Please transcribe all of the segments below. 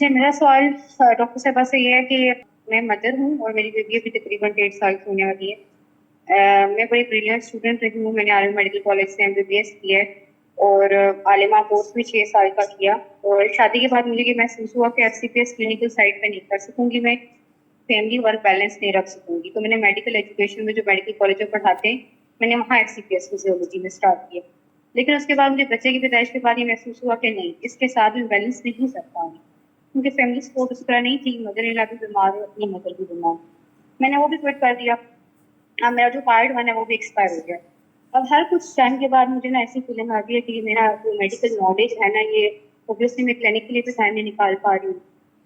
جی میرا سوال ڈاکٹر صاحبہ سے یہ ہے کہ میں مدر ہوں اور میری بیٹی ابھی تقریباً 1.5 سال کی ہونے والی ہے۔ میں بڑی بریلینٹ اسٹوڈنٹ رہی ہوں، میں نے عالم میڈیکل کالج سے MBBS کیا ہے اور عالمہ کورس بھی 6 سال کا کیا، اور شادی کے بعد مجھے یہ محسوس ہوا کہ FCPS کلینکل سائڈ پہ نہیں کر سکوں گی، میں فیملی ورک بیلنس نہیں رکھ سکوں گی، تو میں نے میڈیکل ایجوکیشن میں جو میڈیکل کالج میں پڑھاتے ہیں میں نے وہاں FCPS فزیولوجی میں اسٹارٹ کیا، لیکن اس کے بعد مجھے بچے کی پیدائش کے بعد یہ محسوس ہوا کہ نہیں، اس کے ساتھ میں بیلنس نہیں کر پاؤں گی کیونکہ فیملی سپورٹ اس طرح نہیں تھی، مدر ان لا بھی بیمار ہو، اپنی مدر بھی بیمار، میں نے وہ بھی کوئٹ کر دیا۔ اب میرا جو پارٹ 1 ہے وہ بھی ایکسپائر ہو گیا۔ اب ہر کچھ ٹائم کے بعد مجھے نا ایسی فیلنگ آتی ہے کہ میرا جو میڈیکل نالج ہے نا، یہ اوبیسلی میں کلینک کے لیے بھی ٹائم نہیں نکال پا رہی ہوں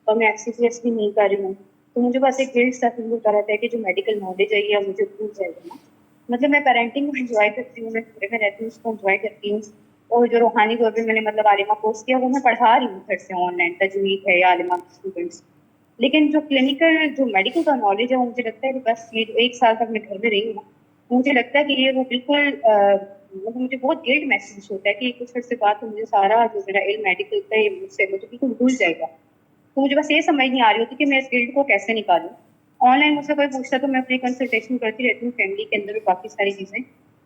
اور میں FCPS بھی نہیں کر رہی ہوں، تو مجھے بس ایک گلٹ سا فیل ہوتا رہتا ہے کہ جو میڈیکل نالج ہے یہ مجھے بھول جائے گا نا۔ مطلب میں پیرنٹنگ کو انجوائے کرتی ہوں، میں گھر میں رہتی ہوں اس کو انجوائے کرتی ہوں، اور جو روحانی طور پہ میں نے مطلب عالمہ کورس کیا وہ میں پڑھا رہی ہوں گھر سے آن لائن، تجوید ہے یا عالمہ اسٹوڈنٹس، لیکن جو کلینکل جو میڈیکل کا نالج ہے وہ مجھے لگتا ہے کہ بس یہ جو 1 سال تک میں گھر میں رہی ہوں مجھے لگتا ہے کہ یہ وہ بالکل مجھے بہت گلٹ محسوس ہوتا ہے کہ کچھ عرصے بعد تو مجھے سارا جو میرا علم میڈیکل کا ہے مجھ سے مجھے بالکل بھول جائے گا، تو مجھے بس یہ سمجھ نہیں آ رہی ہوتی کہ میں اس گلٹ کو کیسے نکالوں۔ آن لائن مجھ سے کوئی پوچھتا تو میں اپنی کنسلٹیشن کرتی رہتی ہوں فیملی کے اندر بھی کافی ساری چیزیں،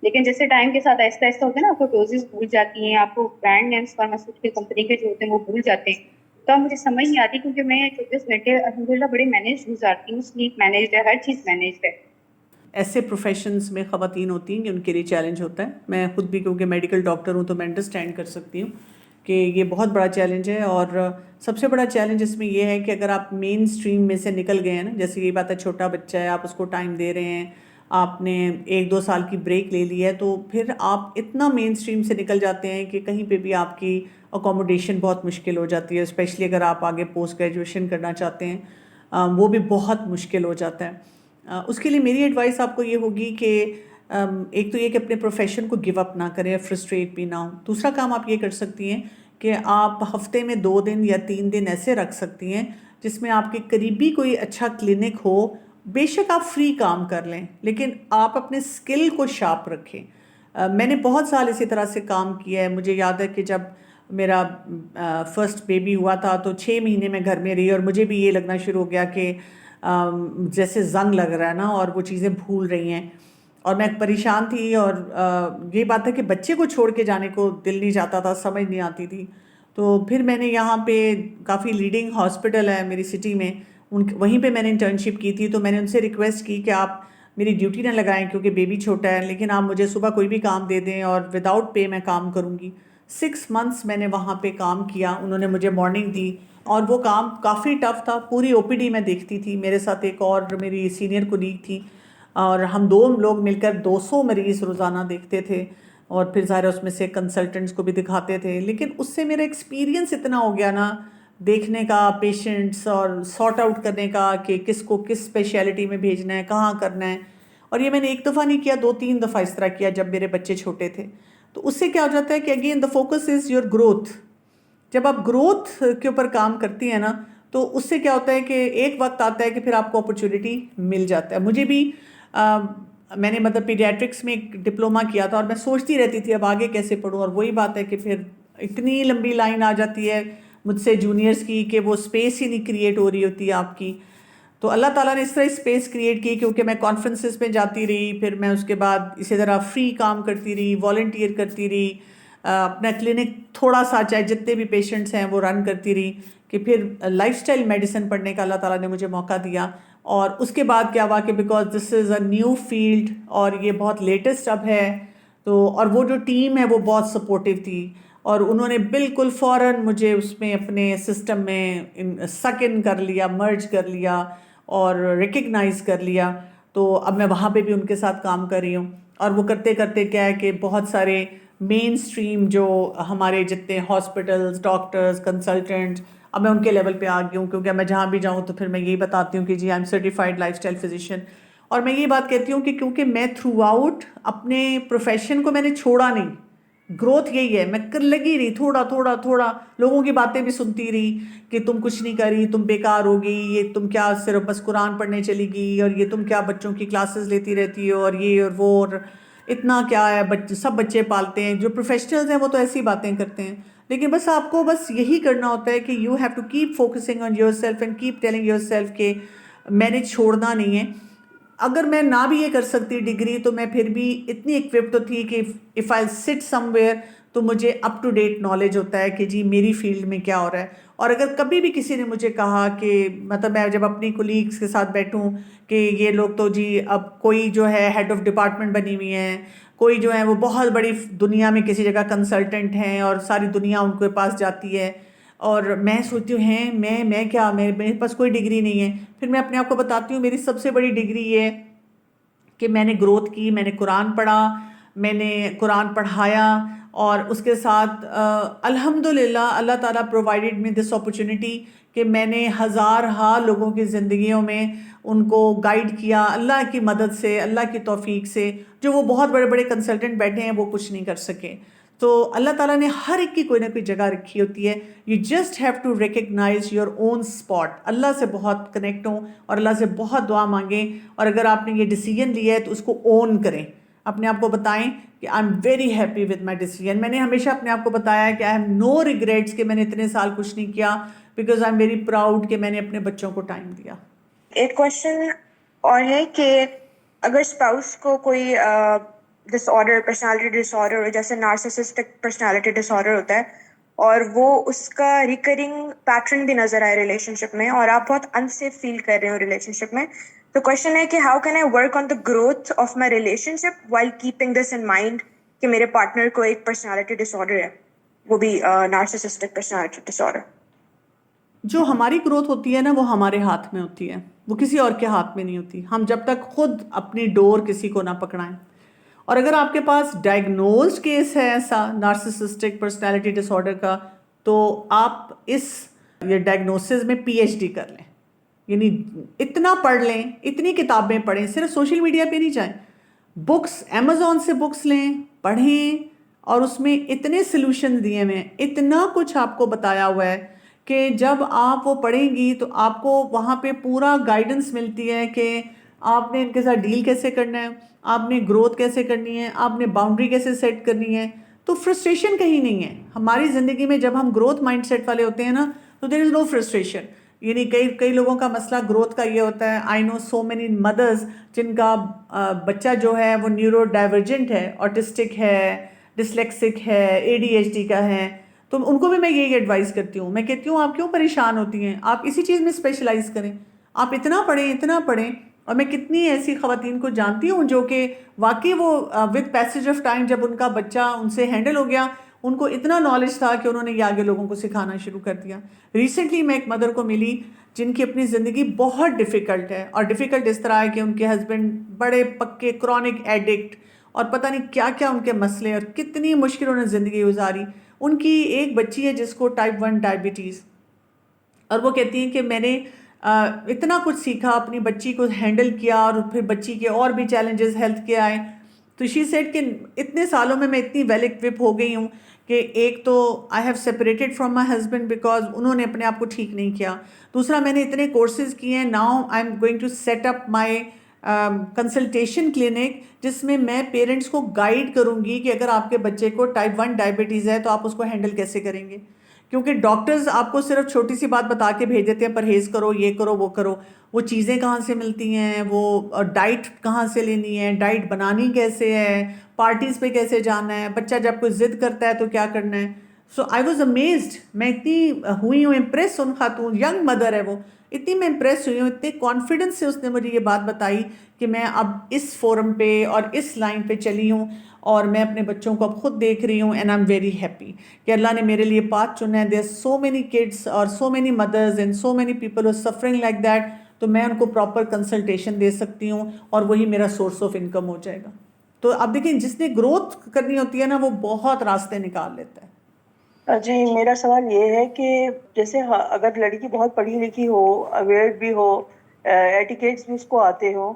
لیکن جیسے ٹائم کے ساتھ آہستہ آہستہ ہوتا ہے نا، آپ کو ڈوزز بھول جاتی ہیں، آپ کو برانڈ نیمس فارماسیوٹیکل کمپنی کے جو ہوتے ہیں وہ بھول جاتے ہیں، تو اب مجھے سمجھ نہیں آتی کیونکہ میں 24 گھنٹے الحمد للہ بڑے مینیج گزارتی ہوں، سلیپ مینیجڈ ہے، ہر چیز مینیجڈ ہے۔ ایسے پروفیشنز میں خواتین ہوتی ہیں کہ ان کے لیے چیلنج ہوتا ہے، میں خود بھی کیونکہ میڈیکل ڈاکٹر ہوں تو میں انڈرسٹینڈ کر سکتی ہوں کہ یہ بہت بڑا چیلنج ہے، اور سب سے بڑا چیلنج اس میں یہ ہے کہ اگر آپ مین سٹریم میں سے نکل گئے ہیں نا، جیسے یہ بات ہے چھوٹا بچہ ہے، آپ اس کو ٹائم دے رہے ہیں، آپ نے 1-2 سال کی بریک لے لی ہے، تو پھر آپ اتنا مین سٹریم سے نکل جاتے ہیں کہ کہیں پہ بھی آپ کی اکوموڈیشن بہت مشکل ہو جاتی ہے، اسپیشلی اگر آپ آگے پوسٹ گریجویشن کرنا چاہتے ہیں، وہ بھی بہت مشکل ہو جاتا ہے۔ اس کے لیے میری ایڈوائس آپ کو یہ ہوگی کہ ایک تو یہ کہ اپنے پروفیشن کو گیو اپ نہ کریں، فرسٹریٹ بھی نہ ہوں۔ دوسرا کام آپ یہ کر سکتی ہیں کہ آپ ہفتے میں 2 دن یا 3 دن ایسے رکھ سکتی ہیں جس میں آپ کے قریبی کوئی اچھا کلینک ہو، بے شک آپ فری کام کر لیں لیکن آپ اپنے سکل کو شارپ رکھیں۔ میں نے بہت سال اسی طرح سے کام کیا ہے، مجھے یاد ہے کہ جب میرا فرسٹ بیبی ہوا تھا تو 6 مہینے میں گھر میں رہی، اور مجھے بھی یہ لگنا شروع ہو گیا کہ جیسے زنگ لگ رہا ہے نا، اور وہ چیزیں بھول رہی ہیں، اور میں پریشان تھی، اور یہ بات ہے کہ بچے کو چھوڑ کے جانے کو دل نہیں چاہتا تھا، سمجھ نہیں آتی تھی، تو پھر میں نے یہاں پہ کافی لیڈنگ ہاسپٹل ہے میری سٹی میں، وہیں پہ میں نے انٹرنشپ کی تھی، تو میں نے ان سے ریکویسٹ کی کہ آپ میری ڈیوٹی نہ لگائیں کیونکہ بیبی چھوٹا ہے، لیکن آپ مجھے صبح کوئی بھی کام دے دیں اور وداؤٹ پے میں کام کروں گی۔ 6 منتھس میں نے وہاں پہ کام کیا، انہوں نے مجھے مارننگ دی، اور وہ کام کافی ٹف تھا، پوری OPD میں دیکھتی تھی، میرے ساتھ ایک اور میری سینئر کولیگ تھی، اور ہم 2 لوگ مل کر 200 مریض روزانہ دیکھتے تھے، اور پھر ظاہر اس میں سے کنسلٹنٹس کو بھی دکھاتے تھے، لیکن اس سے میرا ایکسپیرینس اتنا ہو گیا نا دیکھنے کا پیشنٹس اور سارٹ آؤٹ کرنے کا کہ کس کو کس اسپیشلٹی میں بھیجنا ہے، کہاں کرنا ہے، اور یہ میں نے ایک دفعہ نہیں کیا، 2-3 دفعہ اس طرح کیا جب میرے بچے چھوٹے تھے، تو اس سے کیا ہو جاتا ہے کہ again the focus is your growth. جب آپ گروتھ کے اوپر کام کرتی ہیں نا تو اس سے کیا ہوتا ہے کہ ایک وقت آتا ہے کہ پھر آپ کو اپرچونٹی مل جاتا ہے۔ مجھے بھی میں نے مطلب پیڈیاٹرکس میں ایک ڈپلومہ کیا تھا، اور میں سوچتی رہتی تھی اب آگے کیسے پڑھوں، اور وہی بات ہے کہ پھر اتنی لمبی لائن آ جاتی ہے مجھ سے جونیئرس کی کہ وہ اسپیس ہی نہیں کریٹ ہو رہی ہوتی ہے آپ کی، تو اللہ تعالیٰ نے اس طرح اسپیس کریٹ کی کیونکہ میں کانفرنسز میں جاتی رہی، پھر میں اس کے بعد اسی طرح فری کام کرتی رہی، والنٹیئر کرتی رہی، اپنا کلینک تھوڑا سا چاہے جتنے بھی پیشنٹس ہیں وہ رن کرتی رہی، کہ پھر لائف سٹائل میڈیسن پڑھنے کا اللہ تعالیٰ نے مجھے موقع دیا، اور اس کے بعد کیا ہوا کہ because this is a new field اور یہ بہت لیٹسٹ اب ہے، تو اور وہ جو ٹیم ہے وہ بہت سپورٹیو تھی، اور انہوں نے بالکل فوراً مجھے اس میں اپنے سسٹم میں سک ان کر لیا، مرج کر لیا اور ریکگنائز کر لیا، تو اب میں وہاں پہ بھی ان کے ساتھ کام کر رہی ہوں، اور وہ کرتے کرتے کیا ہے کہ بہت سارے مین سٹریم جو ہمارے جتنے ہاسپٹلز، ڈاکٹرز، کنسلٹنٹ، اب میں ان کے لیول پہ آ گئی ہوں کیونکہ میں جہاں بھی جاؤں تو پھر میں یہی بتاتی ہوں کہ جی I am certified lifestyle physician, اور میں یہ بات کہتی ہوں کہ کیونکہ میں تھرو آؤٹ اپنے پروفیشن کو میں نے چھوڑا نہیں، گروتھ یہی ہے، میں کر لگی رہی، تھوڑا تھوڑا تھوڑا لوگوں کی باتیں بھی سنتی رہی کہ تم کچھ نہیں کری، تم بیکار ہوگی، یہ تم کیا صرف بس قرآن پڑھنے چلی گئی، اور یہ تم کیا بچوں کی کلاسز لیتی رہتی ہو، اور یہ اور وہ، اور اتنا کیا ہے، سب بچے پالتے ہیں، جو پروفیشنلز ہیں وہ تو ایسی باتیں کرتے ہیں، لیکن بس آپ کو بس یہی کرنا ہوتا ہے کہ you have to keep focusing on yourself and keep telling yourself کہ میں نے چھوڑنا نہیں ہے. اگر میں نہ بھی یہ کر سکتی ڈگری تو میں پھر بھی اتنی اکوپڈ تو تھی کہ اف آئی سٹ سم ویئر تو مجھے اپ ٹو ڈیٹ نالج ہوتا ہے کہ جی میری فیلڈ میں کیا ہو رہا ہے. اور اگر کبھی بھی کسی نے مجھے کہا کہ مطلب میں جب اپنی کولیگس کے ساتھ بیٹھوں کہ یہ لوگ تو جی اب کوئی جو ہے ہیڈ آف ڈپارٹمنٹ بنی ہوئی ہیں, کوئی جو ہے وہ بہت بڑی دنیا میں کسی جگہ کنسلٹنٹ ہیں اور ساری دنیا ان کے پاس جاتی ہے, اور میں سوچتی ہوں ہیں میں کیا, میرے پاس کوئی ڈگری نہیں ہے. پھر میں اپنے آپ کو بتاتی ہوں میری سب سے بڑی ڈگری یہ ہے کہ میں نے گروتھ کی, میں نے قرآن پڑھا, میں نے قرآن پڑھایا, اور اس کے ساتھ الحمدللہ اللہ تعالیٰ پرووائڈیڈ می دس اپرچونٹی کہ میں نے ہزارہا لوگوں کی زندگیوں میں ان کو گائیڈ کیا اللہ کی مدد سے, اللہ کی توفیق سے, جو وہ بہت بڑے بڑے کنسلٹنٹ بیٹھے ہیں وہ کچھ نہیں کر سکے. تو اللہ تعالیٰ نے ہر ایک کی کوئی نہ کوئی جگہ رکھی ہوتی ہے. You just have to recognize your own spot. اللہ سے بہت کنیکٹ ہوں اور اللہ سے بہت دعا مانگیں, اور اگر آپ نے یہ ڈیسیجن لیا ہے تو اس کو اون کریں, اپنے آپ کو بتائیں کہ آئی am very happy with my decision. میں نے ہمیشہ اپنے آپ کو بتایا ہے کہ آئی ہیو نو ریگریٹس کہ میں نے اتنے سال کچھ نہیں کیا, because I am very proud کہ میں نے اپنے بچوں کو ٹائم دیا. ایک کوشچن اور ہے کہ اگر اسپاؤس کو کوئی ڈس آرڈر, پرسنالٹی ڈس آرڈر, جیسے نارسسسٹک پرسنالٹی ڈس آرڈر ہوتا ہے, اور وہ اس کا ریکرنگ پیٹرن بھی نظر آئے ریلیشن شپ میں, اور آپ بہت انسیف فیل کر رہے ہو ریلیشن شپ میں, تو کوشچن ہے کہ how can I work on the growth of my relation ship while keeping this in mind کہ میرے پارٹنر کو ایک پرسنالٹی ڈس آرڈر ہے, وہ بھی نارسسسٹک پرسنالٹی ڈس آرڈر. جو ہماری گروتھ ہوتی ہے نا وہ ہمارے ہاتھ میں ہوتی ہے, وہ کسی اور کے ہاتھ میں نہیں ہوتی. ہم جب تک خود اپنی ڈور کسی کو نہ پکڑائیں, اور اگر آپ کے پاس ڈائگنوزڈ کیس ہے ایسا نارسسسٹک پرسنالٹی ڈس آرڈر کا, تو آپ اس یہ ڈائگنوسس میں پی ایچ ڈی کر لیں, یعنی اتنا پڑھ لیں, اتنی کتابیں پڑھیں, صرف سوشل میڈیا پہ نہیں جائیں, بکس امیزون سے بکس لیں, پڑھیں, اور اس میں اتنے سلوشن دیے ہوئے ہیں, اتنا کچھ آپ کو بتایا ہوا ہے کہ جب آپ وہ پڑھیں گی تو آپ کو وہاں پہ پورا گائیڈنس ملتی ہے کہ آپ نے ان کے ساتھ ڈیل کیسے کرنا ہے, آپ نے گروتھ کیسے کرنی ہے, آپ نے باؤنڈری کیسے سیٹ کرنی ہے. تو فرسٹریشن کہیں نہیں ہے ہماری زندگی میں. جب ہم گروتھ مائنڈ سیٹ والے ہوتے ہیں نا تو دیر از نو فرسٹریشن. یعنی کئی لوگوں کا مسئلہ گروتھ کا یہ ہوتا ہے. آئی نو سو مینی مدرز جن کا بچہ جو ہے وہ نیورو ڈائیورجنٹ ہے, آٹسٹک ہے, ڈسلیکسک ہے, اے ڈی ایچ ڈی کا ہے, تو ان کو بھی میں یہی ایڈوائز کرتی ہوں. میں کہتی ہوں آپ کیوں پریشان ہوتی ہیں, آپ اسی چیز میں اسپیشلائز کریں, آپ اتنا پڑھیں. اور میں کتنی ایسی خواتین کو جانتی ہوں جو کہ واقعی وہ ود پیسج آف ٹائم جب ان کا بچہ ان سے ہینڈل ہو گیا, ان کو اتنا نالج تھا کہ انہوں نے یہ آگے لوگوں کو سکھانا شروع کر دیا. ریسنٹلی میں ایک مدر کو ملی جن کی اپنی زندگی بہت ڈیفیکلٹ ہے, اور ڈیفیکلٹ اس طرح ہے کہ ان کے ہسبینڈ بڑے پکے کرونک ایڈکٹ, اور پتہ نہیں کیا کیا ان کے مسئلے, اور کتنی مشکل انہوں نے زندگی گزاری. ان کی ایک بچی ہے جس کو ٹائپ 1 ڈائبٹیز, اور وہ کہتی ہیں کہ میں نے اتنا کچھ سیکھا, اپنی بچی کو ہینڈل کیا, اور پھر بچی کے اور بھی چیلنجز ہیلتھ کے آئے. تو شی سیڈ کہ اتنے سالوں میں اتنی ویل اکوپ ہو گئی ہوں کہ ایک تو I have separated from my husband because انہوں نے اپنے آپ کو ٹھیک نہیں کیا. دوسرا میں نے اتنے کورسز کیے ہیں, now I am going to set up my consultation clinic جس میں پیرنٹس کو گائیڈ کروں گی کہ اگر آپ کے بچے کو ٹائپ 1 ڈائبٹیز ہے تو آپ اس کو ہینڈل کیسے کریں گے. کیونکہ ڈاکٹرز آپ کو صرف چھوٹی سی بات بتا کے بھیج دیتے ہیں, پرہیز کرو, یہ کرو, وہ کرو. وہ چیزیں کہاں سے ملتی ہیں, وہ ڈائٹ کہاں سے لینی ہے, ڈائٹ بنانی کیسے ہے, پارٹیز پہ کیسے جانا ہے, بچہ جب کوئی ضد کرتا ہے تو کیا کرنا ہے. سو آئی واز امیزڈ, میں اتنی ہوئی ہوں امپریس, ان خاتون ینگ مدر ہے وہ, اتنی میں امپریس ہوئی ہوں, اتنے کانفیڈنس سے اس نے مجھے یہ بات بتائی کہ میں اب اس فورم پہ اور اس لائن پہ چلی ہوں, اور میں اپنے بچوں کو اب خود دیکھ رہی ہوں, and I am very happy کہ اللہ نے میرے لیے پاتھ چنا ہے. There are so many kids اور so many mothers and so many people who suffering like that, تو میں ان کو پراپر کنسلٹیشن دے سکتی ہوں, اور وہی میرا سورس آف انکم ہو جائے گا. تو اب دیکھیں جس نے گروتھ کرنی ہوتی ہے نا وہ بہت راستے نکال لیتا ہے. جی میرا سوال یہ ہے کہ جیسے اگر لڑکی بہت پڑھی لکھی ہو, اویئر بھی ہو, ایٹیکیٹس بھی اس کو آتے ہوں,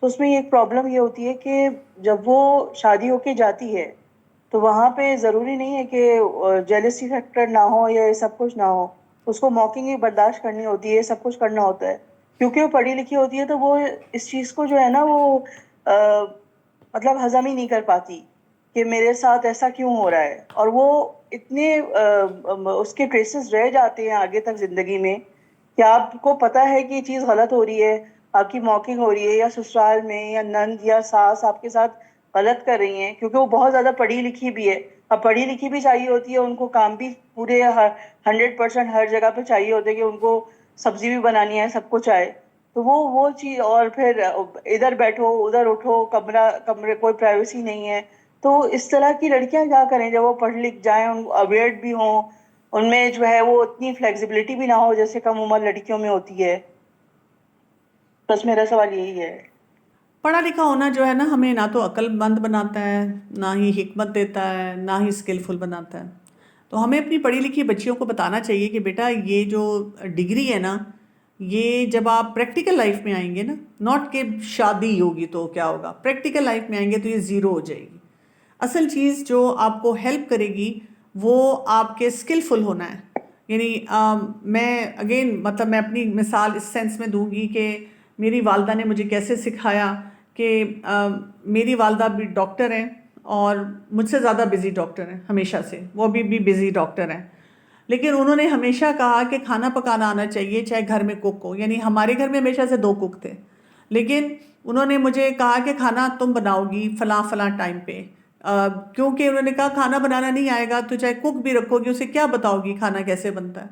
تو اس میں ایک پرابلم یہ ہوتی ہے کہ جب وہ شادی ہو کے جاتی ہے تو وہاں پہ ضروری نہیں ہے کہ جیلسی فیکٹر نہ ہو یا یہ سب کچھ نہ ہو, اس کو موکنگ ہی برداشت کرنی ہوتی ہے, سب کچھ کرنا ہوتا ہے. کیونکہ وہ پڑھی لکھی ہوتی ہے تو وہ اس چیز کو جو ہے نا وہ مطلب ہضم ہی نہیں کر پاتی کہ میرے ساتھ ایسا کیوں ہو رہا ہے, اور وہ اتنے اس کے ٹریسز رہ جاتے ہیں آگے تک زندگی میں کہ آپ کو پتا ہے کہ یہ چیز غلط ہو رہی ہے، آپ کی موکنگ ہو رہی ہے، یا سسرال میں یا نند یا ساس آپ کے ساتھ غلط کر رہی ہیں، کیونکہ وہ بہت زیادہ پڑھی لکھی بھی ہے. اب پڑھی لکھی بھی چاہیے ہوتی ہے ان کو، کام بھی پورے 100% ہر جگہ پہ چاہیے ہوتا ہے کہ ان کو سبزی بھی بنانی ہے، سب کچھ آئے. تو وہ چیز، اور پھر ادھر بیٹھو ادھر اٹھو، کمرے کوئی پرائیویسی نہیں ہے. تو اس طرح کی لڑکیاں کیا کریں جب وہ پڑھ لکھ جائیں، اویئرڈ بھی ہوں، ان میں جو ہے وہ اتنی فلیکسیبلٹی بھی نہ ہو جیسے کم عمر لڑکیوں میں ہوتی ہے. بس میرا سوال یہی ہے. پڑھا لکھا ہونا جو ہے نا ہمیں نہ تو عقل مند بناتا ہے، نہ ہی حکمت دیتا ہے، نہ ہی اسکلفل بناتا ہے. تو ہمیں اپنی پڑھی لکھی بچیوں کو بتانا چاہیے کہ بیٹا یہ جو ڈگری ہے نا، یہ جب آپ پریکٹیکل لائف میں آئیں گے نا، ناٹ کہ شادی ہوگی تو کیا ہوگا، پریکٹیکل لائف میں آئیں گے تو یہ زیرو ہو جائے گی. اصل چیز جو آپ کو ہیلپ کرے گی وہ آپ کے اسکلفل ہونا ہے. یعنی میں اگین مطلب میں اپنی مثال اس سینس میں دوں گی کہ میری والدہ نے مجھے کیسے سکھایا کہ میری والدہ بھی ڈاکٹر ہیں اور مجھ سے زیادہ بزی ڈاکٹر ہیں ہمیشہ سے، وہ ابھی بھی بزی ڈاکٹر ہیں. لیکن انہوں نے ہمیشہ کہا کہ کھانا پکانا آنا چاہیے چاہے گھر میں کوک ہو. یعنی ہمارے گھر میں ہمیشہ سے 2 کوک تھے، لیکن انہوں نے مجھے کہا کہ کھانا تم بناؤ گی فلاں فلاں ٹائم پہ، کیونکہ انہوں نے کہا کھانا بنانا نہیں آئے گا تو چاہے کوک بھی رکھو گی اسے کیا بتاؤ گی کھانا کیسے بنتا ہے.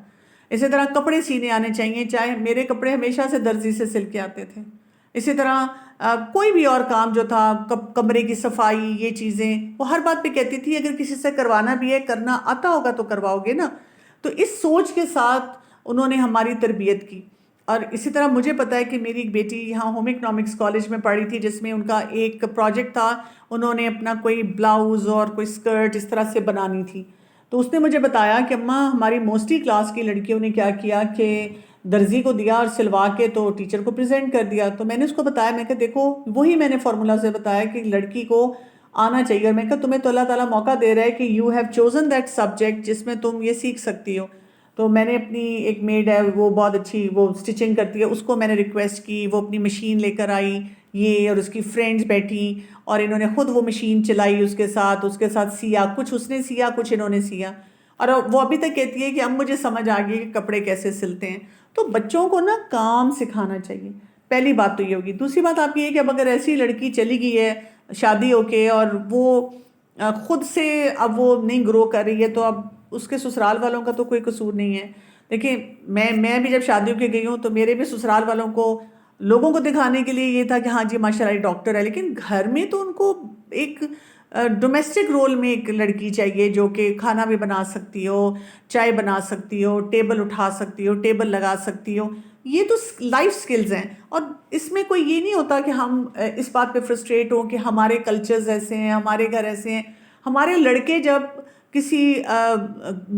اسی طرح کپڑے سینے آنے چاہیے، چاہے میرے کپڑے ہمیشہ سے درزی سے سل کے آتے تھے. اسی طرح کوئی بھی اور کام جو تھا، کمرے کی صفائی، یہ چیزیں وہ ہر بات پہ کہتی تھی اگر کسی سے کروانا بھی ہے، کرنا آتا ہوگا تو کرواؤ گے نا. تو اس سوچ کے ساتھ انہوں نے ہماری تربیت کی. اور اسی طرح مجھے پتا ہے کہ میری ایک بیٹی یہاں ہوم اکنامکس کالج میں پڑھی تھی جس میں ان کا ایک پروجیکٹ تھا، انہوں نے اپنا کوئی بلاؤز اور کوئی اسکرٹ اس طرح سے بنانی تھی. تو اس نے مجھے بتایا کہ اماں ہماری موسٹلی کلاس کی لڑکیوں نے کیا کیا کہ درزی کو دیا اور سلوا کے تو ٹیچر کو پریزنٹ کر دیا. تو میں نے اس کو بتایا، میں کہا دیکھو وہی میں نے فارمولا سے بتایا کہ لڑکی کو آنا چاہیے. اور میں کہا تمہیں تو اللہ تعالیٰ موقع دے رہا ہے کہ you have chosen that subject جس میں تم یہ سیکھ سکتی ہو. تو میں نے اپنی ایک میڈ ہے وہ بہت اچھی وہ اسٹچنگ کرتی ہے، اس کو میں نے ریکویسٹ کی، وہ اپنی مشین لے کر آئی یہ، اور اس کی فرینڈز بیٹھی اور انہوں نے خود وہ مشین چلائی اس کے ساتھ سیا، کچھ اس نے سیا کچھ انہوں نے سیا. اور وہ ابھی تک کہتی ہے کہ اب مجھے سمجھ آ گئی کہ کپڑے کیسے سلتے ہیں. تو بچوں کو نا کام سکھانا چاہیے، پہلی بات تو یہ ہوگی. دوسری بات آپ یہ ہے کہ اب اگر ایسی لڑکی چلی گئی ہے شادی ہو کے اور وہ خود سے اب وہ نہیں گرو کر رہی ہے تو اب اس کے سسرال والوں کا تو کوئی قصور نہیں ہے. دیکھیں میں بھی جب شادی ہو کے گئی ہوں تو میرے بھی سسرال والوں کو لوگوں کو دکھانے کے لیے یہ تھا کہ ہاں جی ماشاء اللہ ڈاکٹر ہے، لیکن گھر میں تو ان کو ایک ڈومیسٹک رول میں ایک لڑکی چاہیے جو کہ کھانا بھی بنا سکتی ہو، چائے بنا سکتی ہو، ٹیبل اٹھا سکتی ہو، ٹیبل لگا سکتی ہو. یہ تو لائف سکلز ہیں. اور اس میں کوئی یہ نہیں ہوتا کہ ہم اس بات پہ فرسٹریٹ ہوں کہ ہمارے کلچرز ایسے ہیں، ہمارے گھر ایسے ہیں. ہمارے لڑکے جب کسی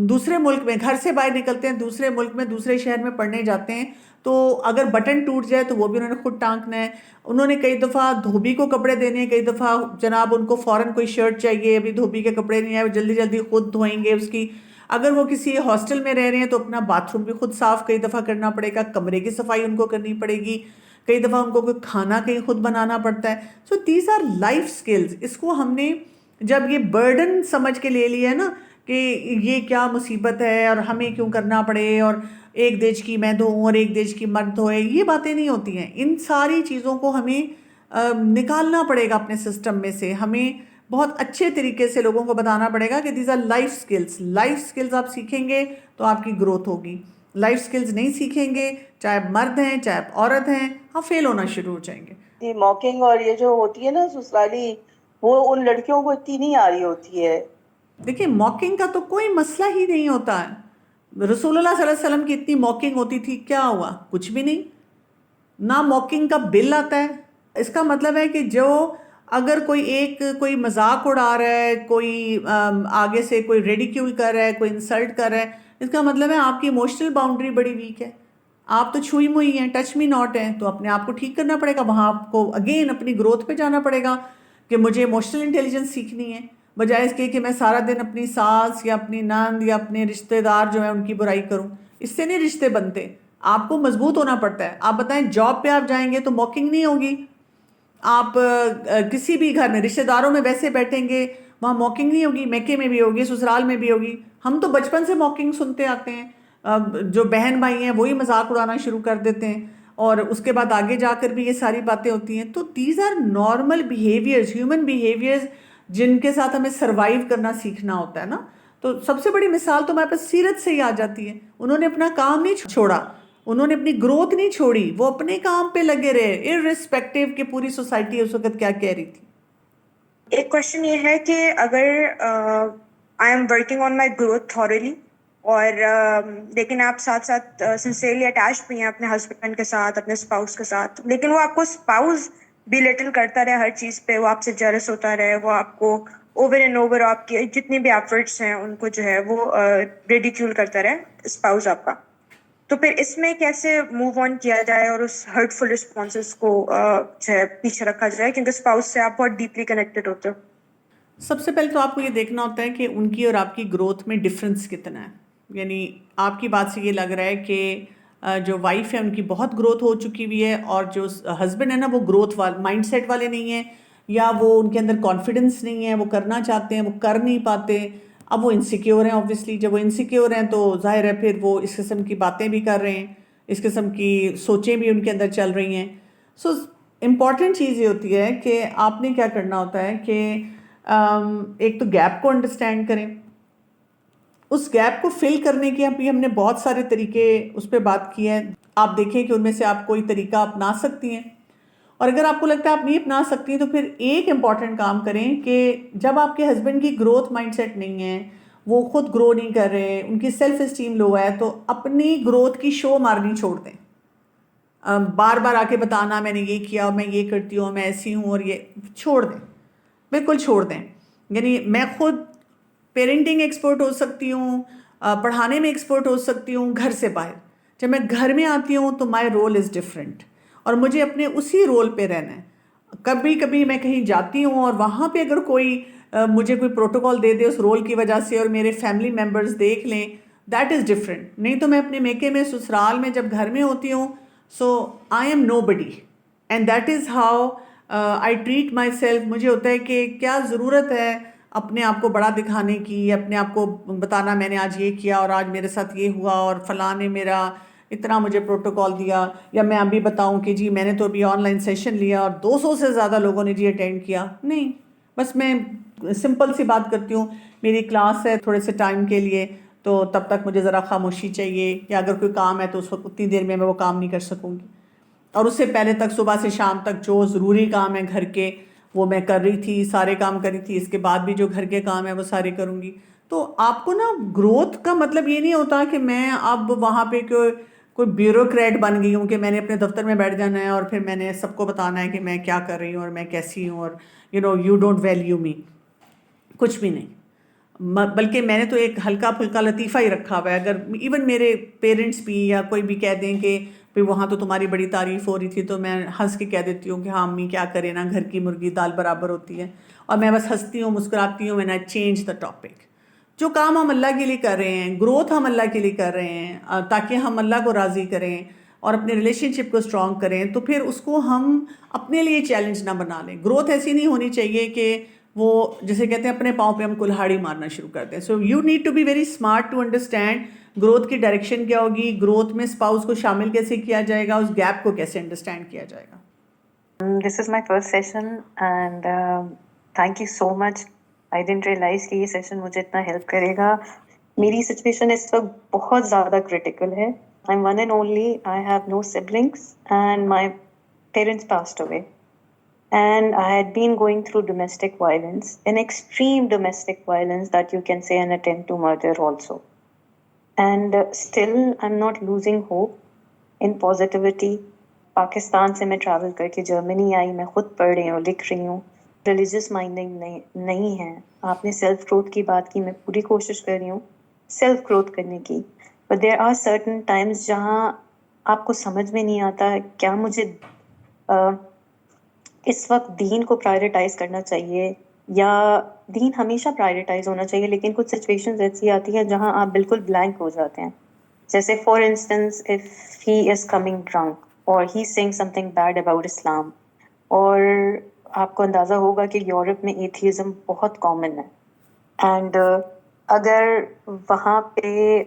دوسرے ملک میں گھر سے باہر نکلتے ہیں، دوسرے ملک میں دوسرے شہر میں پڑھنے جاتے ہیں، تو اگر بٹن ٹوٹ جائے تو وہ بھی انہوں نے خود ٹانکنا ہے. انہوں نے کئی دفعہ دھوبی کو کپڑے دینے ہیں، کئی دفعہ جناب ان کو فوراً کوئی شرٹ چاہیے، ابھی دھوبی کے کپڑے نہیں آئے، وہ جلدی جلدی خود دھوئیں گے اس کی. اگر وہ کسی ہاسٹل میں رہ رہے ہیں تو اپنا باتھ روم بھی خود صاف کئی دفعہ کرنا پڑے گا، کمرے کی صفائی ان کو کرنی پڑے گی، کئی دفعہ ان کو کوئی کھانا کہیں خود بنانا پڑتا ہے. So these are life skills. اس کو ہم نے جب یہ برڈن سمجھ کے لے لیا ہے نا کہ یہ کیا مصیبت ہے اور ہمیں کیوں کرنا پڑے اور ایک دیش کی میں دھوؤں اور ایک دیش کی مرد دھوئے، یہ باتیں نہیں ہوتی ہیں. ان ساری چیزوں کو ہمیں نکالنا پڑے گا اپنے سسٹم میں سے. ہمیں بہت اچھے طریقے سے لوگوں کو بتانا پڑے گا کہ these are life skills. Life skills آپ سیکھیں گے تو آپ کی گروتھ ہوگی. لائف سکلز نہیں سیکھیں گے، چاہے مرد ہیں چاہے عورت ہیں، آپ فیل ہونا شروع ہو جائیں گے. یہ موکنگ اور یہ جو ہوتی ہے نا سسرالی، وہ ان لڑکیوں کو اتنی نہیں آ رہی ہوتی ہے. دیکھیں موکنگ کا تو کوئی مسئلہ ہی نہیں ہوتا ہے. رسول اللہ صلی اللہ علیہ وسلم کی اتنی موکنگ ہوتی تھی، کیا ہوا؟ کچھ بھی نہیں. نہ موکنگ کا بل آتا ہے. اس کا مطلب ہے کہ جو اگر کوئی مذاق اڑا رہا ہے، کوئی آگے سے کوئی ریڈیکیول کر رہا ہے، کوئی انسلٹ کر رہا ہے، اس کا مطلب ہے آپ کی ایموشنل باؤنڈری بڑی ویک ہے. آپ تو چھوئی موئی ہیں، ٹچ می ناٹ ہیں. تو اپنے آپ کو ٹھیک کرنا پڑے گا. وہاں آپ کو اگین اپنی گروتھ پہ جانا پڑے گا کہ مجھے ایموشنل انٹیلیجنس سیکھنی ہے، بجائے اس کے کہ میں سارا دن اپنی ساس یا اپنی نند یا اپنے رشتہ دار جو ہیں ان کی برائی کروں. اس سے نہیں رشتے بنتے. آپ کو مضبوط ہونا پڑتا ہے. آپ بتائیں جاب پہ آپ جائیں گے تو موکنگ نہیں ہوگی. آپ کسی بھی گھر میں رشتہ داروں میں ویسے بیٹھیں گے، وہاں موکنگ نہیں ہوگی، میکے میں بھی ہوگی، سسرال میں بھی ہوگی. ہم تو بچپن سے موکنگ سنتے آتے ہیں. جو بہن بھائی ہیں وہی مذاق اڑانا شروع کر دیتے ہیں اور اس کے بعد آگے جا کر بھی یہ ساری باتیں ہوتی ہیں. تو these are normal behaviours, human behaviours جن کے ساتھ ہمیں سروائیو کرنا سیکھنا ہوتا ہے نا. تو سب سے بڑی مثال تو ہمارے پاس سیرت سے ہی آ جاتی ہے. انہوں نے اپنا کام نہیں چھوڑا، انہوں نے اپنی گروتھ نہیں چھوڑی، وہ اپنے کام پہ لگے رہے ارسپیکٹیو کہ پوری سوسائٹی اس وقت کیا کہہ رہی تھی. ایک کوشچن یہ ہے کہ اگر I am working on my growth thoroughly اور لیکن آپ ساتھ ساتھ سنسیئرلی اٹیچ بھی ہیں اپنے ہسبینڈ کے ساتھ، اپنے اسپاؤس کے ساتھ، لیکن وہ آپ کو اسپاؤس بھی لٹل کرتا رہے ہر چیز پہ، وہ آپ سے جیلس ہوتا رہے، وہ آپ کو اوور اینڈ اوور آپ کے جتنے بھی ایفرٹس ہیں ان کو جو ہے وہ ریڈیکیول کرتا رہے اسپاؤس آپ کا، تو پھر اس میں کیسے موو آن کیا جائے اور اس ہرٹفل رسپانسز کو جو ہے پیچھے رکھا جائے، کیونکہ اسپاؤس سے آپ بہت ڈیپلی کنیکٹڈ ہوتے ہو. سب سے پہلے تو آپ کو یہ دیکھنا ہوتا ہے کہ ان کی اور آپ کی گروتھ میں ڈفرینس کتنا ہے. یعنی آپ کی بات سے یہ لگ رہا ہے کہ جو وائف ہے ان کی بہت گروتھ ہو چکی ہوئی ہے اور جو ہسبینڈ ہے نا وہ گروتھ مائنڈ سیٹ والے نہیں ہیں، یا وہ ان کے اندر کانفیڈنس نہیں ہے، وہ کرنا چاہتے ہیں وہ کر نہیں پاتے. اب وہ انسیکیور ہیں اوبویسلی، جب وہ انسیکیور ہیں تو ظاہر ہے پھر وہ اس قسم کی باتیں بھی کر رہے ہیں، اس قسم کی سوچیں بھی ان کے اندر چل رہی ہیں. سو امپورٹنٹ چیز یہ ہوتی ہے کہ آپ نے کیا کرنا ہوتا ہے کہ ایک تو گیپ کو انڈرسٹینڈ کریں. اس گیپ کو فل کرنے کے ابھی ہم نے بہت سارے طریقے اس پہ بات کی ہے. آپ دیکھیں کہ ان میں سے آپ کوئی طریقہ اپنا سکتی ہیں، اور اگر آپ کو لگتا ہے آپ نہیں اپنا سکتی ہیں تو پھر ایک امپورٹنٹ کام کریں کہ جب آپ کے ہسبینڈ کی گروتھ مائنڈ سیٹ نہیں ہے، وہ خود گرو نہیں کر رہے، ان کی سیلف اسٹیم لو ہے، تو اپنی گروتھ کی شو مارنی چھوڑ دیں. بار بار آ کے بتانا میں نے یہ کیا، میں یہ کرتی ہوں، میں ایسی ہوں، اور یہ چھوڑ دیں، بالکل چھوڑ دیں. یعنی میں خود پیرنٹنگ ایکسپرٹ ہو سکتی ہوں، پڑھانے میں ایکسپرٹ ہو سکتی ہوں گھر سے باہر. جب میں گھر میں آتی ہوں تو مائی رول از ڈفرینٹ، اور مجھے اپنے اسی رول پہ رہنا ہے. کبھی کبھی میں کہیں جاتی ہوں اور وہاں پہ اگر کوئی مجھے کوئی پروٹوکول دے دے اس رول کی وجہ سے اور میرے فیملی ممبرز دیکھ لیں، دیٹ از ڈفرینٹ. نہیں تو میں اپنے میکے میں سسرال میں جب گھر میں ہوتی ہوں، so I am nobody and that is how I treat myself. مجھے ہوتا ہے کہ کیا ضرورت ہے اپنے آپ کو بڑا دکھانے کی، اپنے آپ کو بتانا میں نے آج یہ کیا اور آج میرے ساتھ یہ ہوا اور فلاں نے میرا اتنا مجھے پروٹوکول دیا، یا میں ابھی بتاؤں کہ جی میں نے تو ابھی آن لائن سیشن لیا اور 200 سے زیادہ لوگوں نے جی اٹینڈ کیا. نہیں، بس میں سمپل سی بات کرتی ہوں، میری کلاس ہے تھوڑے سے ٹائم کے لیے، تو تب تک مجھے ذرا خاموشی چاہیے، یا اگر کوئی کام ہے تو اس وقت اتنی دیر میں وہ کام نہیں کر سکوں گی، اور اس سے پہلے تک صبح سے شام تک جو ضروری کام ہے گھر کے وہ میں کر رہی تھی، سارے کام کر رہی تھی. اس کے بعد بھی جو گھر کے کام ہے وہ سارے کروں گی. تو آپ کو نا گروتھ کا مطلب یہ نہیں ہوتا کہ میں اب وہاں پہ کوئی بیوروکریٹ بن گئی ہوں کہ میں نے اپنے دفتر میں بیٹھ جانا ہے اور پھر میں نے سب کو بتانا ہے کہ میں کیا کر رہی ہوں اور میں کیسی ہوں، اور یو ڈونٹ ویلیو می. کچھ بھی نہیں، بلکہ میں نے تو ایک ہلکا پھلکا لطیفہ ہی رکھا ہوا ہے. اگر ایون میرے پیرنٹس بھی یا کوئی بھی کہہ دیں کہ بھئی وہاں تو تمہاری بڑی تعریف ہو رہی تھی، تو میں ہنس کے کہہ دیتی ہوں کہ ہاں امی کیا کرے نا، گھر کی مرغی دال برابر ہوتی ہے. اور میں بس ہنستی ہوں، مسکراتی ہوں، when I change the topic. جو کام ہم اللہ کے لیے کر رہے ہیں، گروتھ ہم اللہ کے لیے کر رہے ہیں تاکہ ہم اللہ کو راضی کریں اور اپنے ریلیشن شپ کو اسٹرانگ کریں، تو پھر اس کو ہم اپنے لیے چیلنج نہ بنا لیں. گروتھ ایسی نہیں ہونی چاہیے کہ وہ جسے کہتے ہیں اپنے پاؤں پہ ہم کلہاڑی مارنا شروع کرتے ہیں. So you need to be very smart to understand growth کی ڈائریکشن کیا ہوگی، گروتھ میں اسپاؤس کو شامل کیسے کیا جائے گا، اس گیپ کو کیسے انڈرسٹینڈ کیا جائے گا. This is my first session and thank you so much. I didn't realize کہ یہ سیشن مجھے اتنا ہیلپ کرے گا. میری سچویشن اس وقت بہت زیادہ کرٹیکل ہے. I'm one and only. I have no siblings and my parents passed away. And I had been going through domestic violence, an extreme domestic violence that you can say an attempt to murder also. And still I'm not losing hope in positivity. Pakistan سے میں travel کر کے جرمنی آئی، میں خود پڑھ رہی ہوں، لکھ رہی ہوں. ریلیجس مائنڈنگ نہیں ہے. آپ نے سیلف گروتھ کی بات کی، میں پوری کوشش کر رہی ہوں سیلف گروتھ کرنے کی. But there are certain times جہاں آپ کو سمجھ میں نہیں آتا کیا مجھے اس وقت دین کو پرائرٹائز کرنا چاہیے یا دین ہمیشہ پرائرٹائز ہونا چاہیے. لیکن کچھ سچویشنز ایسی آتی ہیں جہاں آپ بالکل بلینک ہو جاتے ہیں. جیسے for instance if he is coming drink اور ہی سینگ some thing bad about Islam. اور آپ کو اندازہ ہوگا کہ یورپ میں ایتھیزم بہت کامن ہے. اینڈ اگر وہاں پہ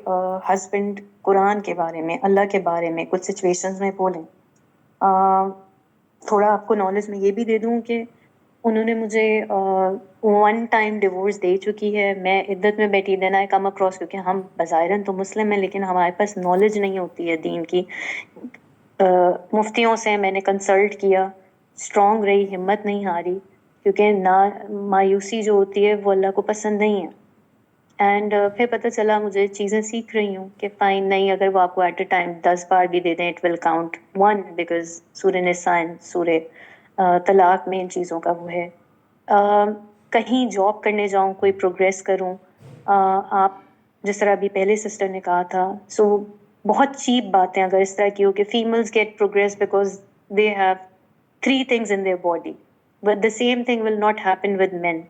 ہسبینڈ قرآن کے بارے میں، اللہ کے بارے میں کچھ سچویشنز میں بولیں، تھوڑا آپ کو نالج میں یہ بھی دے دوں کہ انہوں نے مجھے 1 ٹائم ڈیورس دے چکی ہے. میں عدت میں بیٹھی، دین آئی کم اکراس، کیونکہ ہم بظاہراً تو مسلم ہیں لیکن ہمارے پاس نالج نہیں ہوتی ہے دین کی. مفتیوں سے میں نے کنسلٹ کیا، اسٹرانگ رہی، ہمت نہیں ہاری، کیونکہ نہ مایوسی جو ہوتی ہے وہ اللہ کو پسند نہیں ہے. اینڈ پھر پتہ چلا مجھے چیزیں سیکھ رہی ہوں کہ فائن نہیں، اگر وہ آپ کو ایٹ اے ٹائم 10 بار بھی دے دیں اٹ ول کاؤنٹ 1، بیکاز سورہ نساء، سورہ طلاق میں ان چیزوں کا وہ ہے. کہیں جاب کرنے جاؤں، کوئی پروگریس کروں، آپ جس طرح ابھی پہلے سسٹر نے کہا تھا، سو بہت چیپ باتیں اگر اس طرح کی ہو کہ families get progress because they have 3 things in their body, but the same thing will not happen with men.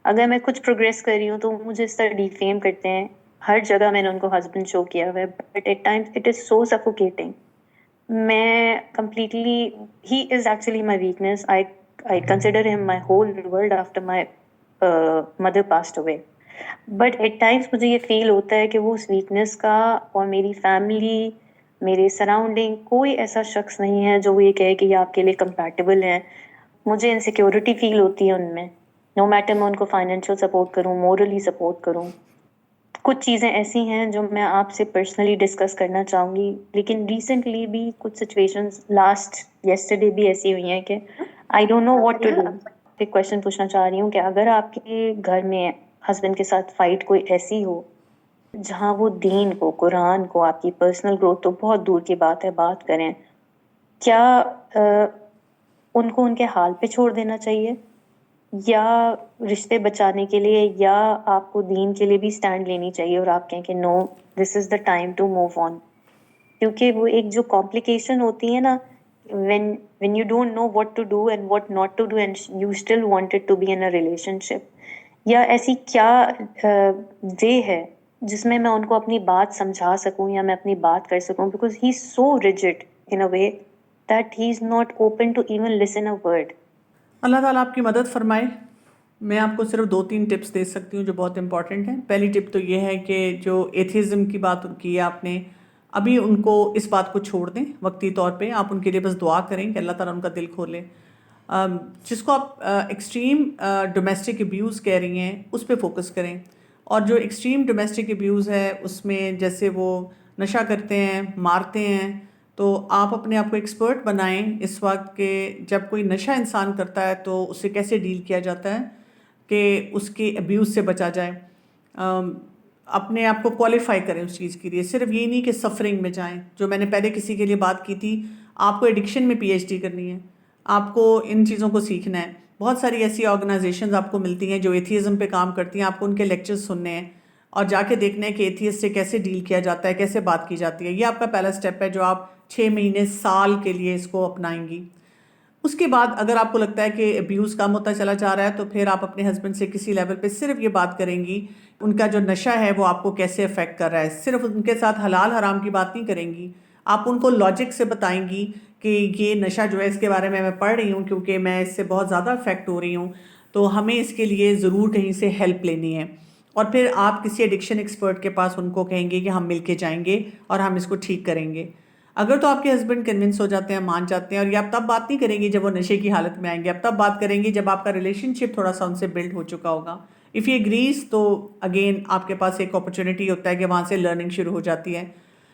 اگر میں کچھ پروگریس کر رہی ہوں تو مجھے اس طرح ڈیفیم کرتے ہیں. ہر جگہ میں نے ان کو ہسبینڈ شو کیا ہوا ہے، but at times it is so suffocating. میں completely, he is actually my weakness. I consider him my whole world after my mother passed away. But at times مجھے یہ فیل ہوتا ہے کہ وہ اس ویکنیس کا، اور میری فیملی، میرے سراؤنڈنگ کوئی ایسا شخص نہیں ہے جو وہ یہ کہے کہ یہ آپ کے لیے کمپیٹیبل ہے. مجھے انسیکیورٹی فیل ہوتی ہے ان میں، نو میٹر میں ان کو فائنینشیل سپورٹ کروں، مورلی سپورٹ کروں. کچھ چیزیں ایسی ہیں جو میں آپ سے پرسنلی ڈسکس کرنا چاہوں گی، لیکن ریسنٹلی بھی کچھ سچویشنز لاسٹ یسٹرڈے بھی ایسی ہوئی ہیں کہ I don't know what to do. ایک کویشچن پوچھنا چاہ رہی ہوں کہ اگر آپ کے گھر میں ہسبینڈ کے ساتھ فائٹ کوئی ایسی ہو جہاں وہ دین کو، قرآن کو، آپ کی پرسنل گروتھ تو بہت دور کی بات ہے، بات کریں، کیا ان کو ان کے حال پہ چھوڑ دینا چاہیے، یا رشتے بچانے کے لیے، یا آپ کو دین کے لیے بھی اسٹینڈ لینی چاہیے اور آپ کہیں کہ no, this is the time to move on? کیونکہ وہ ایک جو کمپلیکیشن ہوتی ہے نا، when you don't know what to do and what not to do and you still wanted to be in a relationship. یا ایسی کیا وے ہے جس میں ان کو اپنی بات سمجھا سکوں یا میں اپنی بات کر سکوں، because he is so rigid in a way that he is not open to even listen a word. اللہ تعالیٰ آپ کی مدد فرمائے. میں آپ کو صرف 2-3 ٹپس دے سکتی ہوں جو بہت امپورٹنٹ ہیں. پہلی ٹپ تو یہ ہے کہ جو ایتھیزم کی بات کی ہے آپ نے، ابھی ان کو اس بات کو چھوڑ دیں وقتی طور پہ. آپ ان کے لیے بس دعا کریں کہ اللہ تعالیٰ ان کا دل کھولے. جس کو آپ ایکسٹریم ڈومیسٹک ابیوز کہہ رہی ہیں اس پہ فوکس کریں. اور جو ایکسٹریم ڈومیسٹک ابیوز ہے اس میں جیسے وہ نشہ کرتے ہیں، مارتے ہیں، تو آپ اپنے آپ کو ایکسپرٹ بنائیں اس وقت کہ جب کوئی نشہ انسان کرتا ہے تو اسے کیسے ڈیل کیا جاتا ہے کہ اس کے ابیوز سے بچا جائے. اپنے آپ کو کوالیفائی کریں اس چیز کے لیے. صرف یہ نہیں کہ سفرنگ میں جائیں. جو میں نے پہلے کسی کے لیے بات کی تھی، آپ کو ایڈکشن میں PhD کرنی ہے، آپ کو ان چیزوں کو سیکھنا ہے. بہت ساری ایسی آرگنائزیشنز آپ کو ملتی ہیں جو ایتھیزم پہ کام کرتی ہیں. آپ کو ان کے لیکچرز سننے ہیں اور جا کے دیکھنا ہے کہ ایتھیسٹ سے کیسے ڈیل کیا جاتا ہے، کیسے بات کی جاتی ہے. یہ آپ کا پہلا سٹیپ ہے جو آپ 6 مہینے، سال کے لیے اس کو اپنائیں گی. اس کے بعد اگر آپ کو لگتا ہے کہ ابیوز کم ہوتا چلا جا رہا ہے تو پھر آپ اپنے ہسبینڈ سے کسی لیول پہ صرف یہ بات کریں گی ان کا جو نشہ ہے وہ آپ کو کیسے افیکٹ کر رہا ہے. صرف ان کے ساتھ حلال حرام کی بات نہیں کریں گی، آپ ان کو لاجک سے بتائیں گی کہ یہ نشہ جو ہے اس کے بارے میں پڑھ رہی ہوں کیونکہ میں اس سے بہت زیادہ افیکٹ ہو رہی ہوں، تو ہمیں اس کے لیے ضرور کہیں سے ہیلپ لینی ہے. اور پھر آپ کسی ایڈکشن ایکسپرٹ کے پاس ان کو کہیں گے کہ ہم مل کے جائیں گے اور ہم اس کو ٹھیک کریں گے. اگر تو آپ کے ہسبینڈ کنونس ہو جاتے ہیں، مان جاتے ہیں، اور یہ آپ تب بات نہیں کریں گی جب وہ نشے کی حالت میں آئیں گے، اب تب بات کریں گی جب آپ کا ریلیشن شپ تھوڑا سا ان سے بلڈ ہو چکا ہوگا. اف ہی اگریز تو اگین آپ کے پاس ایک اپرچونیٹی ہوتا ہے کہ وہاں سے لرننگ شروع ہو جاتی ہے.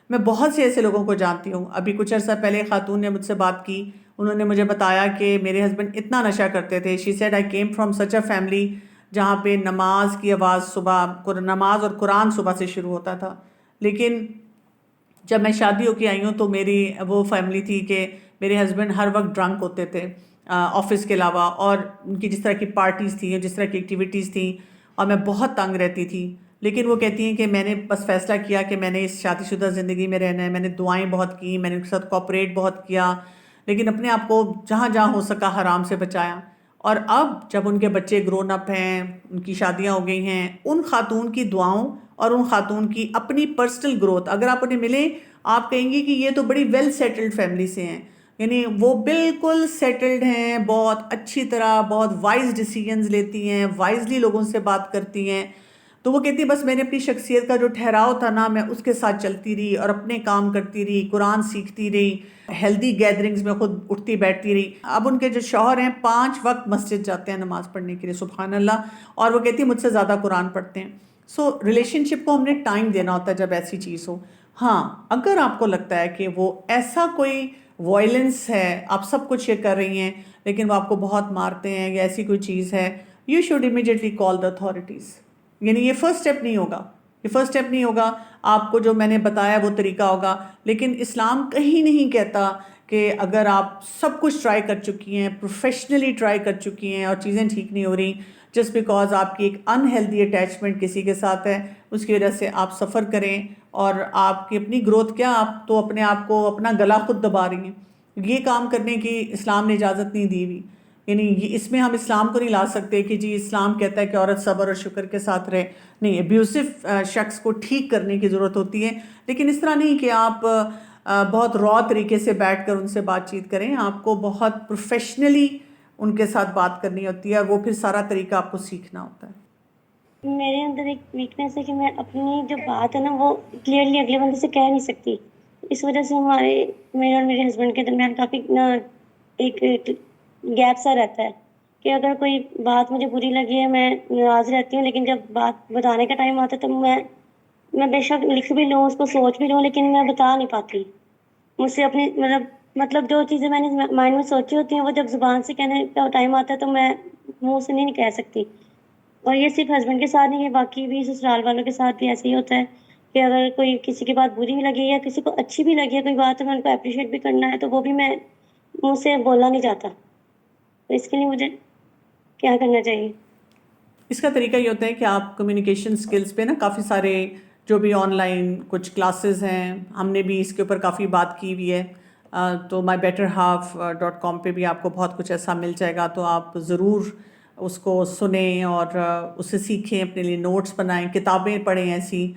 میں بہت سے ایسے لوگوں کو جانتی ہوں. ابھی کچھ عرصہ پہلے خاتون نے مجھ سے بات کی، انہوں نے مجھے بتایا کہ میرے ہسبینڈ اتنا نشہ کرتے تھے. She said I came from such a family جہاں پہ نماز کی آواز صبح، نماز اور قرآن صبح سے شروع ہوتا تھا، لیکن جب میں شادی ہو کے آئی ہوں تو میری وہ فیملی تھی کہ میرے ہسبینڈ ہر وقت ڈرنک ہوتے تھے آفس کے علاوہ، اور ان کی جس طرح کی پارٹیز تھیں، جس طرح کی ایکٹیویٹیز تھیں، اور میں بہت تنگ رہتی تھی. لیکن وہ کہتی ہیں کہ میں نے بس فیصلہ کیا کہ میں نے اس شادی شدہ زندگی میں رہنا ہے. میں نے دعائیں بہت کی، میں نے ان کے ساتھ کوآپریٹ بہت کیا، لیکن اپنے آپ کو جہاں جہاں ہو سکا حرام سے بچایا. اور اب جب ان کے بچے گرون اپ ہیں، ان کی شادیاں ہو گئی ہیں، ان خاتون کی دعاؤں اور ان خاتون کی اپنی پرسنل گروتھ، اگر آپ انہیں ملیں آپ کہیں گی کہ یہ تو بڑی ویل سیٹلڈ فیملی سے ہیں. یعنی وہ بالکل سیٹلڈ ہیں، بہت اچھی طرح، بہت وائز ڈیسیژنز لیتی ہیں، وائزلی لوگوں سے بات کرتی ہیں. تو وہ کہتی ہے بس میں نے اپنی شخصیت کا جو ٹھہراؤ تھا نا میں اس کے ساتھ چلتی رہی اور اپنے کام کرتی رہی، قرآن سیکھتی رہی، ہیلدی گیدرنگز میں خود اٹھتی بیٹھتی رہی. اب ان کے جو شوہر ہیں 5 وقت مسجد جاتے ہیں نماز پڑھنے کے لیے، سبحان اللہ، اور وہ کہتی ہے مجھ سے زیادہ قرآن پڑھتے ہیں. سو ریلیشن شپ کو ہم نے ٹائم دینا ہوتا ہے جب ایسی چیز ہو. ہاں اگر آپ کو لگتا ہے کہ وہ ایسا کوئی وائلنس ہے، آپ سب کچھ یہ کر رہی ہیں لیکن وہ آپ کو بہت مارتے ہیں یا ایسی کوئی چیز ہے، you should immediately call the authorities. یعنی یہ فرسٹ اسٹیپ نہیں ہوگا، یہ فرسٹ اسٹیپ نہیں ہوگا. آپ کو جو میں نے بتایا وہ طریقہ ہوگا، لیکن اسلام کہیں نہیں کہتا کہ اگر آپ سب کچھ ٹرائی کر چکی ہیں، پروفیشنلی ٹرائی کر چکی ہیں اور چیزیں ٹھیک نہیں ہو رہی، جسٹ بیکاز آپ کی ایک انہیلدی اٹیچمنٹ کسی کے ساتھ ہے، اس کی وجہ سے آپ سفر کریں اور آپ کی اپنی گروتھ کیا، آپ تو اپنے آپ کو اپنا گلا خود دبا رہی ہیں. یہ کام کرنے کی اسلام نے اجازت نہیں دی ہوئی. یعنی اس میں ہم اسلام کو نہیں لا سکتے کہ جی اسلام کہتا ہے کہ عورت صبر اور شکر کے ساتھ رہے. نہیں، ابیوسو شخص کو ٹھیک کرنے کی ضرورت ہوتی ہے، لیکن اس طرح نہیں کہ آپ بہت را طریقے سے بیٹھ کر ان سے بات چیت کریں. آپ کو بہت پروفیشنلی ان کے ساتھ بات کرنی ہوتی ہے اور وہ پھر سارا طریقہ آپ کو سیکھنا ہوتا ہے. میرے اندر ایک ویکنیس ہے کہ میں اپنی جو بات ہے نا وہ کلیئرلی اگلے بندے سے کہہ نہیں سکتی. اس وجہ سے میرے اور میرے ہسبینڈ کے درمیان کافی ایک گیپ سا رہتا ہے کہ اگر کوئی بات مجھے بری لگی ہے میں ناراض رہتی ہوں، لیکن جب بات بتانے کا ٹائم آتا ہے تو میں بے شک لکھ بھی لوں، اس کو سوچ بھی لوں، لیکن میں بتا نہیں پاتی. مجھ سے اپنی مطلب جو چیزیں میں نے مائنڈ میں سوچی ہوتی ہیں وہ جب زبان سے کہنے کا ٹائم آتا ہے تو میں منہ سے نہیں کہہ سکتی. اور یہ صرف ہسبینڈ کے ساتھ نہیں ہے، باقی بھی سسرال والوں کے ساتھ بھی ایسے ہی ہوتا ہے کہ اگر کوئی کسی کی بات بری بھی لگی ہے یا کسی کو اچھی بھی لگی ہے کوئی بات، تو میں ان کو اپریشیٹ بھی کرنا ہے تو وہ بھی میں منہ سے بولا نہیں جاتا. تو اس کے لیے مجھے کیا کرنا چاہیے؟ اس کا طریقہ یہ ہوتا ہے کہ آپ کمیونیکیشن سکلز پہ نا کافی سارے جو بھی آن لائن کچھ کلاسز ہیں، ہم نے بھی اس کے اوپر کافی بات کی ہوئی ہے. تو mybetterhalf.com پہ بھی آپ کو بہت کچھ ایسا مل جائے گا، تو آپ ضرور اس کو سنیں اور اسے سیکھیں، اپنے لیے نوٹس بنائیں، کتابیں پڑھیں ایسی.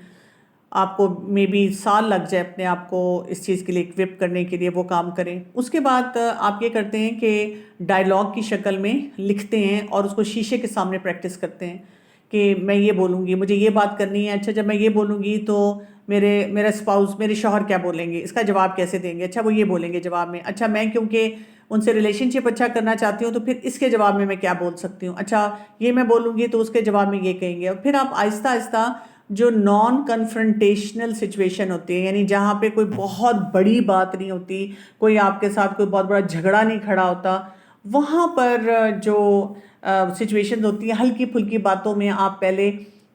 آپ کو مے بی سال لگ جائے اپنے آپ کو اس چیز کے لیے اکوپ کرنے کے لیے، وہ کام کریں. اس کے بعد آپ یہ کرتے ہیں کہ ڈائلاگ کی شکل میں لکھتے ہیں اور اس کو شیشے کے سامنے پریکٹس کرتے ہیں کہ میں یہ بولوں گی، مجھے یہ بات کرنی ہے. اچھا جب میں یہ بولوں گی تو میرا اسپاؤس، میرے شوہر کیا بولیں گے، اس کا جواب کیسے دیں گے. اچھا وہ یہ بولیں گے جواب میں. اچھا میں کیونکہ ان سے ریلیشن شپ اچھا کرنا چاہتی ہوں تو پھر اس کے جواب میں کیا بول سکتی ہوں. اچھا یہ میں بولوں گی تو اس کے جواب میں یہ کہیں گے. اور پھر آپ آہستہ آہستہ جو نان کنفرنٹیشنل سچویشن ہوتی ہے، یعنی جہاں پہ کوئی بہت بڑی بات نہیں ہوتی، کوئی آپ کے ساتھ کوئی بہت بڑا جھگڑا نہیں کھڑا ہوتا، وہاں پر جو سچویشن ہوتی ہیں ہلکی پھلکی باتوں میں آپ پہلے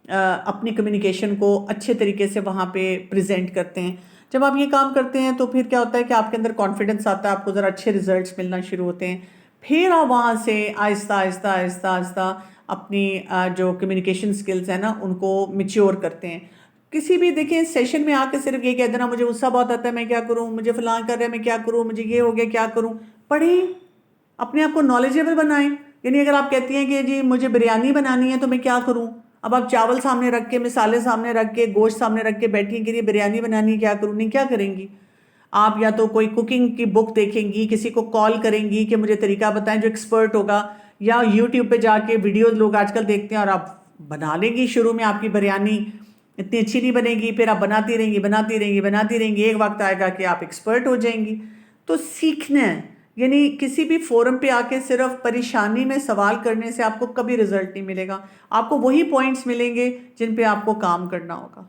اپنی کمیونیکیشن کو اچھے طریقے سے وہاں پہ پریزنٹ کرتے ہیں. جب آپ یہ کام کرتے ہیں تو پھر کیا ہوتا ہے کہ آپ کے اندر کانفیڈنس آتا ہے، آپ کو ذرا اچھے ریزلٹس ملنا شروع ہوتے ہیں. پھر آپ وہاں سے آہستہ آہستہ آہستہ آہستہ اپنی جو کمیونیکیشن سکلز ہیں نا ان کو میچیور کرتے ہیں. کسی بھی دیکھیں سیشن میں آ کے صرف یہ کہہ دینا مجھے غصہ بہت آتا ہے میں کیا کروں، مجھے فلاں کر رہے ہیں میں کیا کروں، مجھے یہ ہو گیا کیا کروں. پڑھیں، اپنے آپ کو نالجیبل بنائیں. یعنی اگر آپ کہتی ہیں کہ جی مجھے بریانی بنانی ہے تو میں کیا کروں، اب آپ چاول سامنے رکھ کے، مسالے سامنے رکھ کے، گوشت سامنے رکھ کے بیٹھی ہیں کہ یہ بریانی بنانی ہے کیا کروں، نہیں کیا کریں گی آپ؟ یا تو کوئی کوکنگ کی بک دیکھیں گی، کسی کو کال کریں گی کہ مجھے طریقہ بتائیں جو ایکسپرٹ ہوگا، یا یوٹیوب پہ جا کے ویڈیوز لوگ آج کل دیکھتے ہیں اور آپ بنا لیں گی. شروع میں آپ کی بریانی اتنی اچھی نہیں بنے گی، پھر آپ بناتی رہیں گی بناتی رہیں گی بناتی رہیں گی، ایک وقت آئے گا کہ آپ ایکسپرٹ ہو جائیں گی. تو سیکھنا ہے. یعنی کسی بھی فورم پہ آ کے صرف پریشانی میں سوال کرنے سے آپ کو کبھی رزلٹ نہیں ملے گا. آپ کو وہی پوائنٹس ملیں گے جن پہ آپ کو کام کرنا ہوگا.